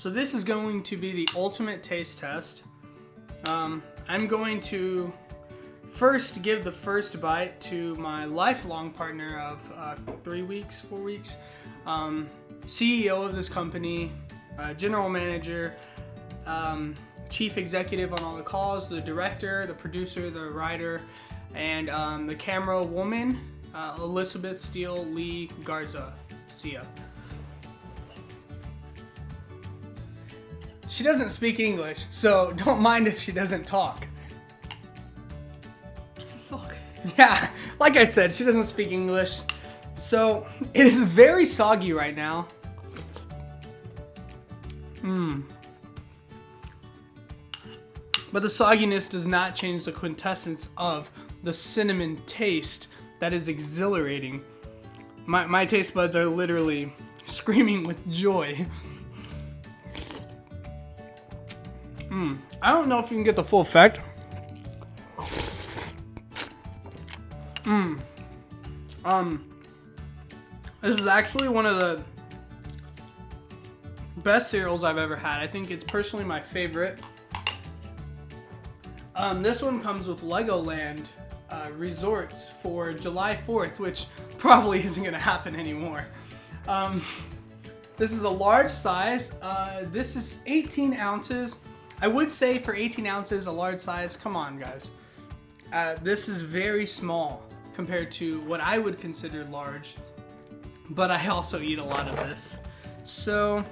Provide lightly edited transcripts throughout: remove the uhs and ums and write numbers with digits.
So this is going to be the ultimate taste test. I'm going to first give the first bite to my lifelong partner of 4 weeks, CEO of this company, general manager, chief executive on all the calls, the director, the producer, the writer, and the camera woman, Elizabeth Steele Lee Garza. Sia. She doesn't speak English, so don't mind if she doesn't talk. Fuck. Yeah, like I said, she doesn't speak English. So, it is very soggy right now. But the sogginess does not change the quintessence of the cinnamon taste that is exhilarating. My taste buds are literally screaming with joy. I don't know if you can get the full effect. This is actually one of the best cereals I've ever had. I think it's personally my favorite. This one comes with Legoland resorts for July 4th, which probably isn't going to happen anymore. This is a large size. This is 18 ounces. I would say for 18 ounces, a large size. Come on, guys. This is very small compared to what I would consider large, but I also eat a lot of this. So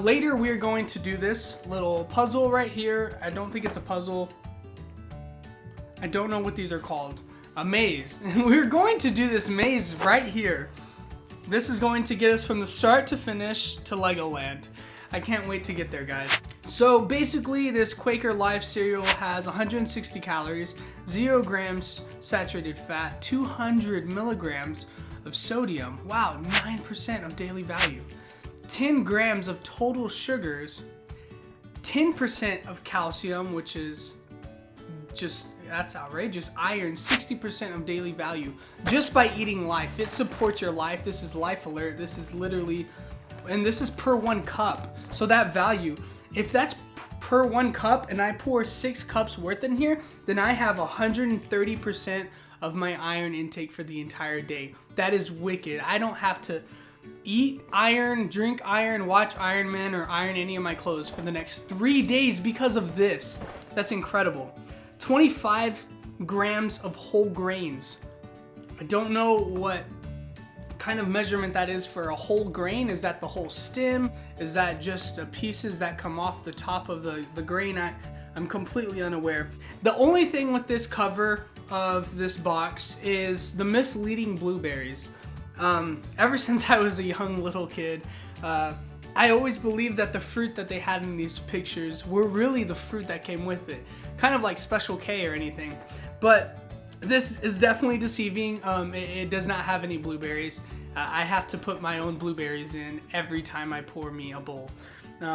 later we're going to do this little puzzle right here. I don't think it's a puzzle. I don't know what these are called. A maze. And we're going to do this maze right here. This is going to get us from the start to finish to Legoland. I can't wait to get there, guys. So basically, this Quaker Life cereal has 160 calories, 0 grams saturated fat, 200 milligrams of sodium. Wow, 9% of daily value. 10 grams of total sugars, 10% of calcium, which is just, that's outrageous. Iron, 60% of daily value. Just by eating Life. It supports your life. This is Life Alert. This is literally, and this is per 1 cup. So that value, if that's per 1 cup and I pour 6 cups worth in here, then I have 130% of my iron intake for the entire day. That is wicked. I don't have to eat iron, drink iron, watch Iron Man, or iron any of my clothes for the next 3 days because of this. That's incredible. 25 grams of whole grains. I don't know what kind of measurement that is for a whole grain. Is that the whole stem? Is that just the pieces that come off the top of the grain? I'm completely unaware. The only thing with this cover of this box is the misleading blueberries. Ever since I was a young little kid, I always believed that the fruit that they had in these pictures were really the fruit that came with it. Kind of like Special K or anything. But this is definitely deceiving. It does not have any blueberries. I have to put my own blueberries in every time I pour me a bowl,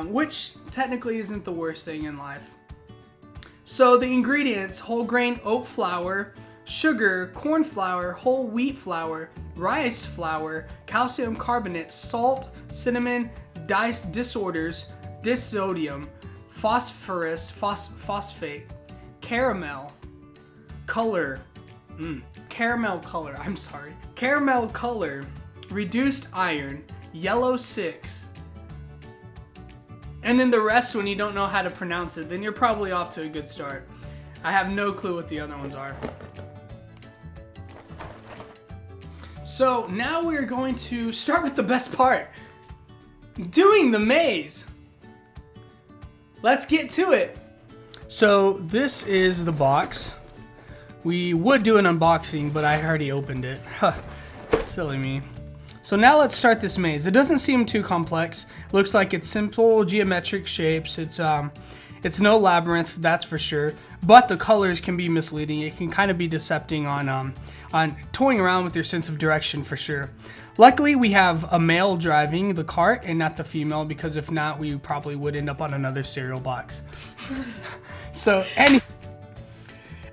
which technically isn't the worst thing in life. So the ingredients: whole grain oat flour, sugar, corn flour, whole wheat flour, rice flour, calcium carbonate, salt, cinnamon, disorders, disodium, phosphorus, phosphate, caramel color, caramel color, reduced iron, yellow 6. And then the rest, when you don't know how to pronounce it, then you're probably off to a good start. I have no clue what the other ones are. So now we're going to start with the best part. Doing the maze. Let's get to it. So this is the box. We would do an unboxing, but I already opened it. Huh, silly me. So now let's start this maze. It doesn't seem too complex. Looks like it's simple geometric shapes. It's no labyrinth, that's for sure. But the colors can be misleading. It can kind of be decepting on toying around with your sense of direction for sure. Luckily, we have a male driving the cart and not the female, because if not, we probably would end up on another cereal box. So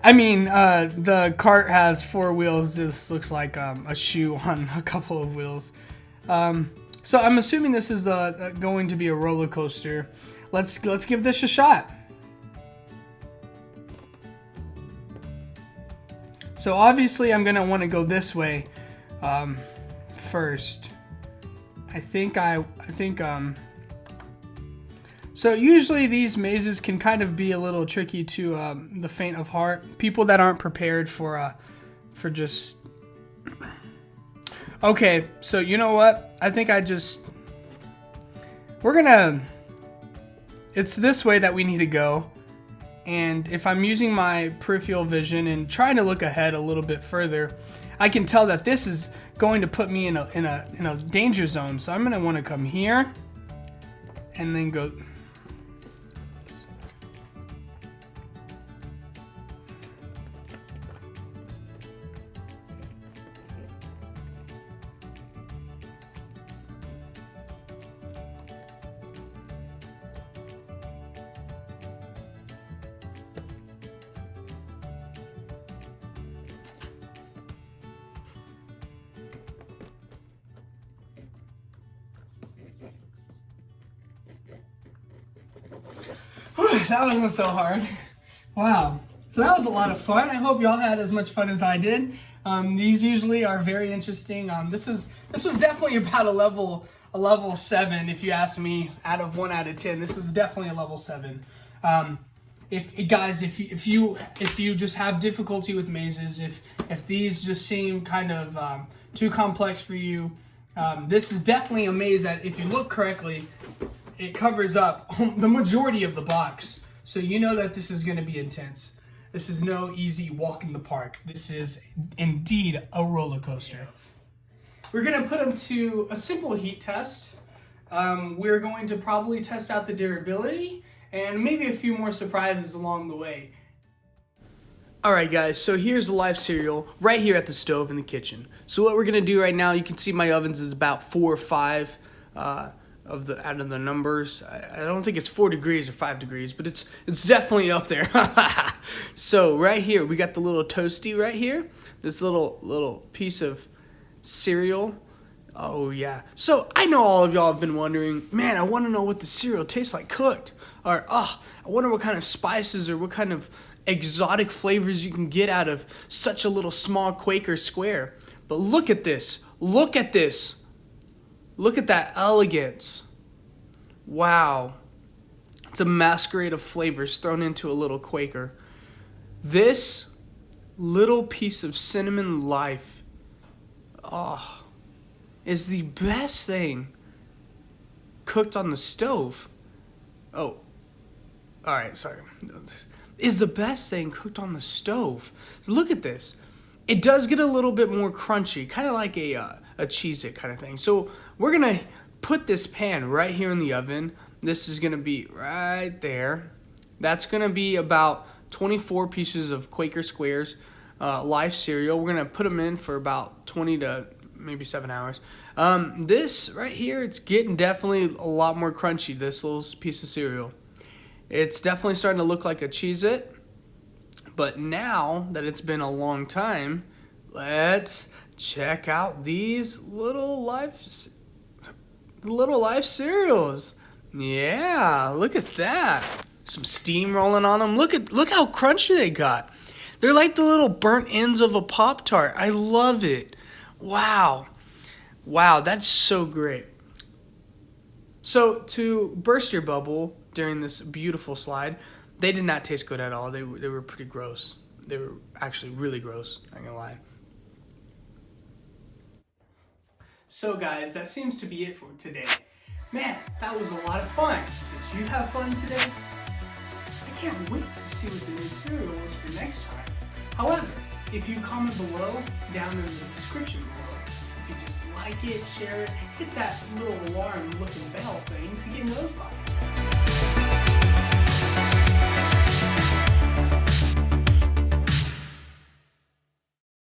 the cart has 4 wheels. This looks like a shoe on a couple of wheels. So I'm assuming this is going to be a roller coaster. Let's give this a shot. So obviously I'm gonna want to go this way first. So usually these mazes can kind of be a little tricky to the faint of heart. People that aren't prepared for just. Okay, so you know what? I think it's this way that we need to go. And if I'm using my peripheral vision and trying to look ahead a little bit further, I can tell that this is going to put me in a danger zone. So I'm going to want to come here and then go. That wasn't so hard. Wow. So that was a lot of fun. I hope y'all had as much fun as I did. These usually are very interesting. This was definitely about a level 7, if you ask me. Out of 1 out of 10, this is definitely a level 7. If you just have difficulty with mazes, if these just seem kind of too complex for you, this is definitely a maze that, if you look correctly, it covers up the majority of the box. So you know that this is going to be intense. This is no easy walk in the park. This is indeed a roller coaster. We're going to put them to a simple heat test. We're going to probably test out the durability and maybe a few more surprises along the way. Alright guys, so here's the live cereal right here at the stove in the kitchen. So what we're going to do right now, you can see my ovens is about 4 or 5 out of the numbers. I don't think it's 4 degrees or 5 degrees, but it's definitely up there. So right here, we got the little toasty right here. This little piece of cereal. Oh yeah. So I know all of y'all have been wondering, man, I want to know what the cereal tastes like cooked. Or, I wonder what kind of spices or what kind of exotic flavors you can get out of such a little small Quaker square. But look at this. Look at this. Look at that elegance. Wow. It's a masquerade of flavors thrown into a little Quaker. This little piece of cinnamon life, is the best thing cooked on the stove. Oh, all right, sorry. Is the best thing cooked on the stove. So look at this. It does get a little bit more crunchy, kind of like a Cheez-It kind of thing. So we're going to put this pan right here in the oven. This is going to be right there. That's going to be about 24 pieces of Quaker Squares live cereal. We're going to put them in for about 20 to maybe 7 hours. This right here, it's getting definitely a lot more crunchy, this little piece of cereal. It's definitely starting to look like a Cheez-It. But now that it's been a long time, let's check out these little live cereals. Yeah, look at that. Some steam rolling on them. Look how crunchy they got. They're like the little burnt ends of a Pop-Tart. I love it. Wow. Wow, that's so great. So to burst your bubble during this beautiful slide, they did not taste good at all. They were pretty gross. They were actually really gross, not gonna lie. So guys, that seems to be it for today. Man, that was a lot of fun. Did you have fun today? I can't wait to see what the new cereal is for next time. However, if you comment below, down in the description below, if you just like it, share it, hit that little alarm looking bell thing to get notified.